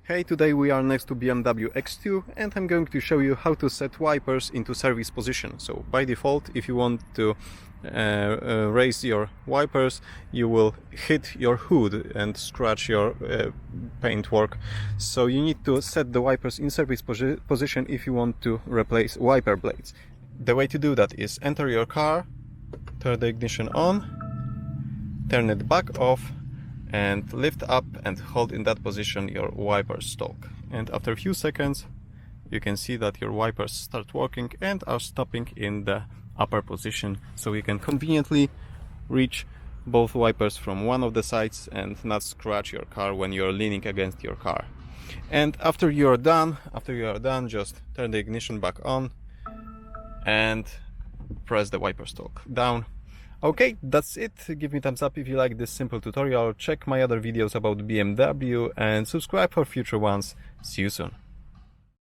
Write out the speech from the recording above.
Hey, today we are next to BMW X2 and I'm going to show you how to set wipers into service position. So by default, if you want to raise your wipers, you will hit your hood and scratch your paintwork. So you need to set the wipers in service position if you want to replace wiper blades. The way to do that is enter your car, turn the ignition on, turn it back off, and lift up and hold in that position your wiper stalk. And after a few seconds you can see that your wipers start working and are stopping in the upper position, so you can conveniently reach both wipers from one of the sides and not scratch your car when you're leaning against your car. And after you are done, just turn the ignition back on and press the wiper stalk down. Okay, that's it. Give me thumbs up if you like this simple tutorial, check my other videos about BMW and subscribe for future ones. See you soon.